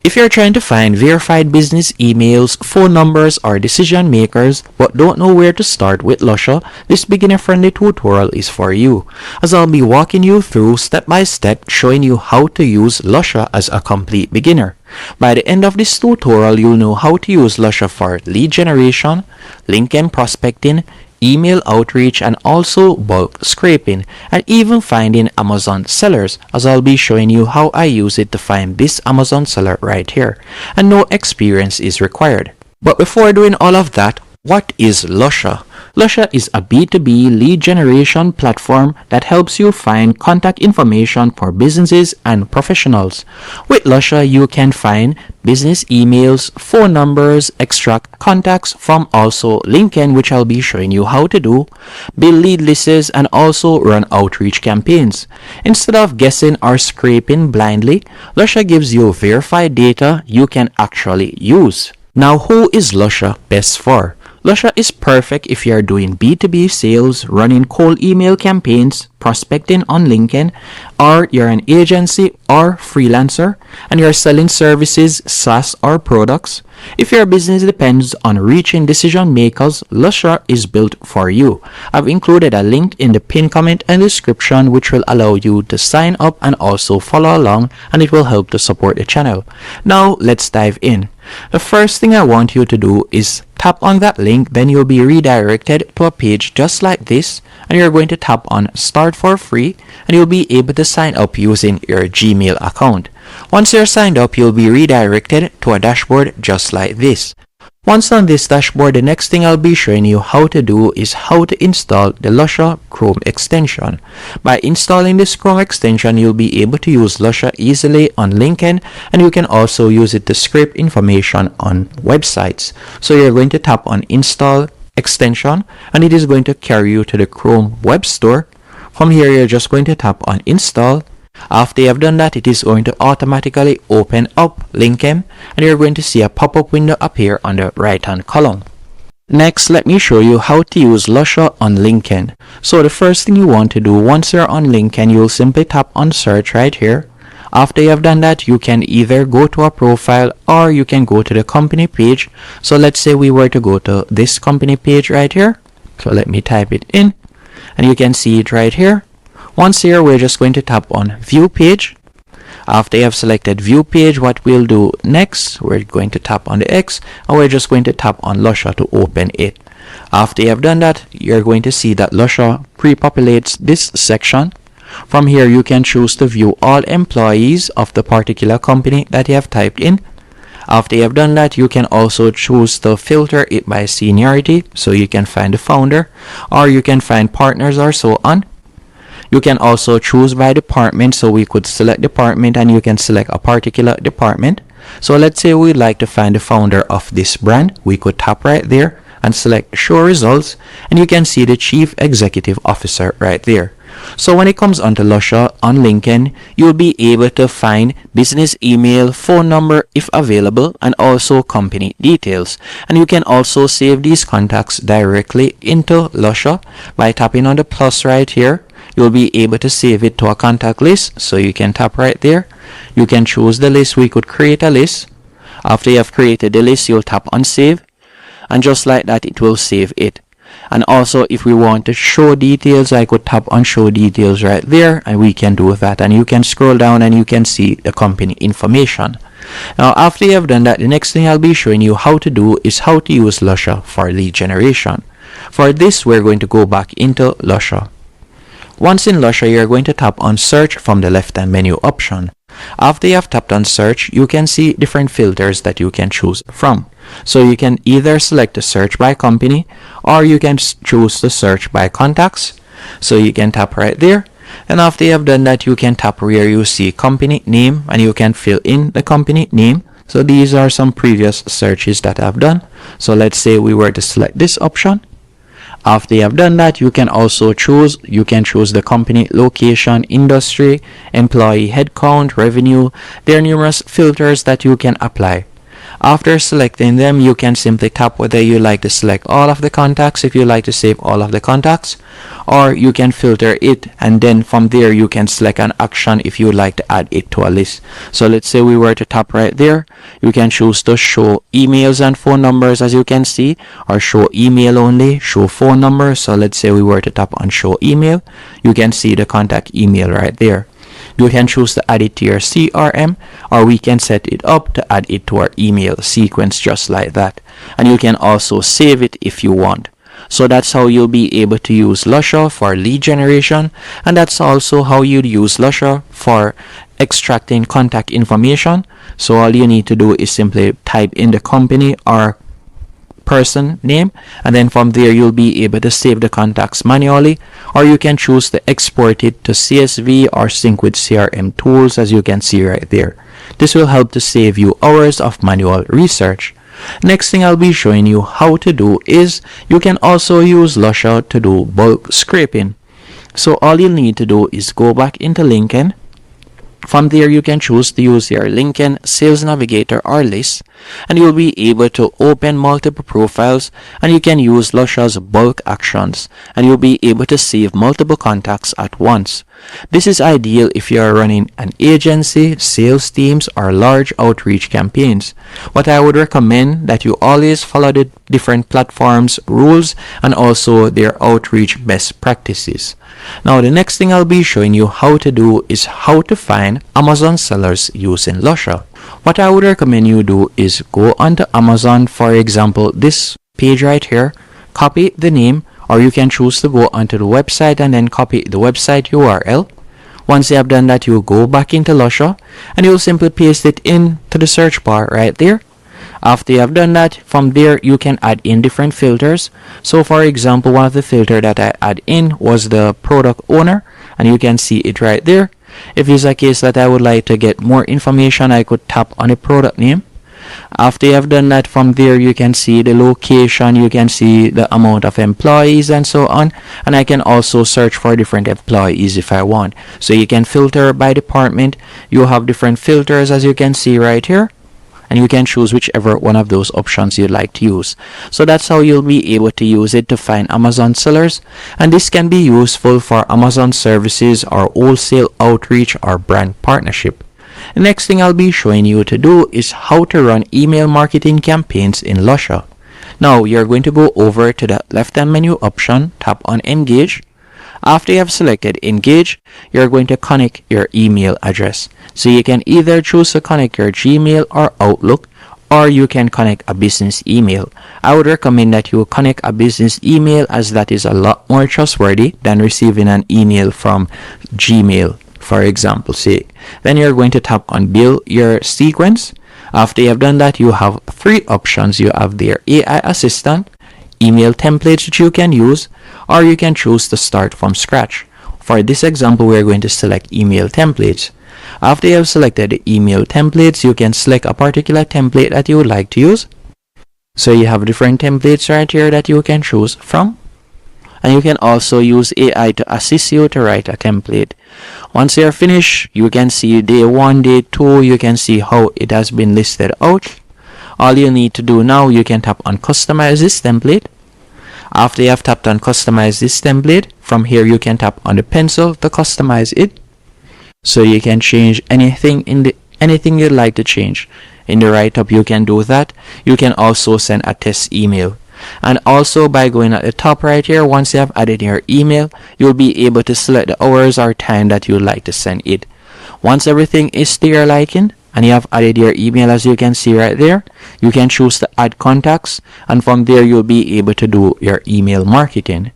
If you're trying to find verified business emails, phone numbers, or decision makers but don't know where to start with Lusha, this beginner-friendly tutorial is for you, as I'll be walking you through step by step showing you how to use Lusha as a complete beginner. By the end of this tutorial, you'll know how to use Lusha for lead generation, LinkedIn prospecting, email outreach, and also bulk scraping, and even finding Amazon sellers, as I'll be showing you how I use it to find this Amazon seller right here, and no experience is required. But before doing all of that, what is Lusha? Lusha is a B2B lead generation platform that helps you find contact information for businesses and professionals. With Lusha, you can find business emails, phone numbers, extract contacts from also LinkedIn, which I'll be showing you how to do, build lead lists, and also run outreach campaigns. Instead of guessing or scraping blindly, Lusha gives you verified data you can actually use. Now, who is Lusha best for? Lusha is perfect if you are doing B2B sales, running cold email campaigns, prospecting on LinkedIn, or you're an agency or freelancer and you're selling services, SaaS, or products. If your business depends on reaching decision makers, Lusha is built for you. I've included a link in the pinned comment and description which will allow you to sign up and also follow along, and it will help to support the channel. Now let's dive in. The first thing I want you to do is tap on that link, then you'll be redirected to a page just like this, and you're going to tap on Start for Free, and you'll be able to sign up using your Gmail account. Once you're signed up, you'll be redirected to a dashboard just like this. Once on this dashboard, the next thing I'll be showing you how to do is how to install the Lusha Chrome extension. By installing this Chrome extension, you'll be able to use Lusha easily on LinkedIn, and you can also use it to scrape information on websites. So you're going to tap on Install Extension, and it is going to carry you to the Chrome Web Store. From here, you're just going to tap on Install. After you have done that, it is going to automatically open up LinkedIn, and you're going to see a pop-up window appear on the right hand column. Next, let me show you how to use Lusha on LinkedIn. So the first thing you want to do once you're on LinkedIn, you'll simply tap on search right here. After you have done that, you can either go to a profile or you can go to the company page. So let's say we were to go to this company page right here. So let me type it in, and you can see it right here. Once here, we're just going to tap on View Page. After you have selected View Page, what we'll do next, we're going to tap on the X, and we're just going to tap on Lusha to open it. After you have done that, you're going to see that Lusha pre-populates this section. From here, you can choose to view all employees of the particular company that you have typed in. After you have done that, you can also choose to filter it by seniority, so you can find the founder, or you can find partners or so on. You can also choose by department, so we could select department and you can select a particular department. So let's say we'd like to find the founder of this brand. We could tap right there and select Show Results, and you can see the Chief Executive Officer right there. So when it comes onto Lusha on LinkedIn, you'll be able to find business email, phone number if available, and also company details. And you can also save these contacts directly into Lusha by tapping on the plus right here. You'll be able to save it to a contact list, so you can tap right there. You can choose the list. We could create a list. After you have created the list, you'll tap on Save, and just like that, it will save it. And also, if we want to show details, I could tap on Show Details right there, and we can do that. And you can scroll down and you can see the company information. Now, after you have done that, the next thing I'll be showing you how to do is how to use Lusha for lead generation. For this, we're going to go back into Lusha. Once in Lusha, you're going to tap on Search from the left-hand menu option. After you have tapped on Search, you can see different filters that you can choose from. So you can either select the search by company, or you can choose the search by contacts. So you can tap right there, and after you have done that, you can tap where you see company name, and you can fill in the company name. So these are some previous searches that I've done. So let's say we were to select this option. After you have done that, you can also choose the company location, industry, employee headcount, revenue. There are numerous filters that you can apply. After selecting them, you can simply tap whether you like to select all of the contacts if you like to save all of the contacts, or you can filter it, and then from there you can select an action if you would like to add it to a list. So let's say we were to tap right there, you can choose to show emails and phone numbers, as you can see, or show email only, show phone number. So let's say we were to tap on show email, you can see the contact email right there. You can choose to add it to your CRM, or we can set it up to add it to our email sequence just like that. And you can also save it if you want. So that's how you'll be able to use Lusha for lead generation, and that's also how you'd use Lusha for extracting contact information. So all you need to do is simply type in the company or person name, and then from there you'll be able to save the contacts manually, or you can choose to export it to CSV or sync with CRM tools, as you can see right there. This will help to save you hours of manual research. Next thing I'll be showing you how to do is you can also use Lusha to do bulk scraping. So all you need to do is go back into LinkedIn. From there you can choose to use your LinkedIn Sales Navigator or list, and you'll be able to open multiple profiles, and you can use Lusha's bulk actions, and you'll be able to save multiple contacts at once. This is ideal if you are running an agency, sales teams, or large outreach campaigns. But I would recommend that you always follow the different platforms' rules and also their outreach best practices. Now the next thing I'll be showing you how to do is how to find Amazon sellers using Lusha. What I would recommend you do is go onto Amazon, for example this page right here, copy the name, or you can choose to go onto the website and then copy the website URL. Once you have done that, you go back into Lusha and you'll simply paste it into the search bar right there. After you have done that, from there you can add in different filters. So for example, one of the filters that I add in was the product owner, and you can see it right there. If it's a case that I would like to get more information, I could tap on the product name. After you have done that, from there you can see the location, you can see the amount of employees and so on, and I can also search for different employees if I want. So you can filter by department. You have different filters, as you can see right here, and you can choose whichever one of those options you'd like to use. So that's how you'll be able to use it to find Amazon sellers, and this can be useful for Amazon services or wholesale outreach or brand partnership. The next thing I'll be showing you to do is how to run email marketing campaigns in Lusha. Now you're going to go over to the left hand menu option, tap on Engage. After you have selected Engage, you're going to connect your email address. So you can either choose to connect your Gmail or Outlook, or you can connect a business email. I would recommend that you connect a business email, as that is a lot more trustworthy than receiving an email from Gmail, for example sake. Then you're going to tap on Build Your Sequence. After you have done that, you have three options. You have their AI assistant, email templates which you can use, or you can choose to start from scratch. For this example, we're going to select email templates. After you have selected the email templates, you can select a particular template that you would like to use. So you have different templates right here that you can choose from, and you can also use AI to assist you to write a template. Once you're finished, you can see day 1, day 2, you can see how it has been listed out. All you need to do now, you can tap on customize this template. After you have tapped on customize this template, from here you can tap on the pencil to customize it. So you can change anything anything you'd like to change. In the write up you can do that. You can also send a test email. And also by going at the top right here, once you have added your email, you'll be able to select the hours or time that you'd like to send it. Once everything is to your liking and you have added your email, as you can see right there, you can choose to add contacts, and from there you'll be able to do your email marketing.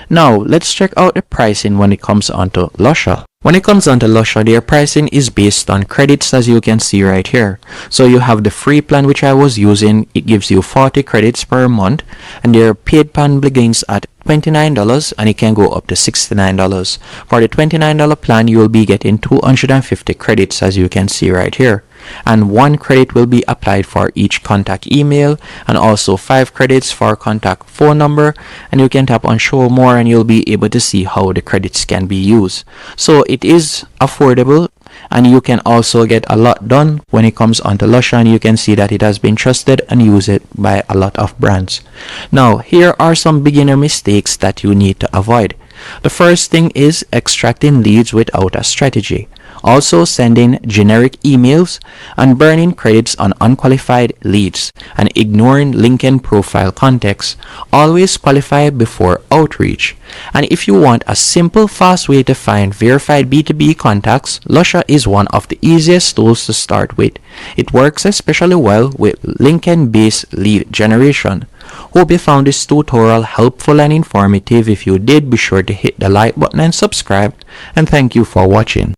Now let's check out the pricing when it comes onto Lusha. When it comes onto Lusha, their pricing is based on credits, as you can see right here. So you have the free plan which I was using. It gives you 40 credits per month, and their paid plan begins at $29 and it can go up to $69. For the $29 plan, you will be getting 250 credits, as you can see right here, and 1 credit will be applied for each contact email, and also 5 credits for contact phone number. And you can tap on show more and you'll be able to see how the credits can be used. So it is affordable, and you can also get a lot done when it comes onto Lusha, and you can see that it has been trusted and used by a lot of brands. Now, here are some beginner mistakes that you need to avoid. The first thing is extracting leads without a strategy. Also sending generic emails and burning credits on unqualified leads and ignoring LinkedIn profile context. Always qualify before outreach. And if you want a simple, fast way to find verified B2B contacts, Lusha is one of the easiest tools to start with. It works especially well with LinkedIn-based lead generation. Hope you found this tutorial helpful and informative. If you did, be sure to hit the like button and subscribe. And thank you for watching.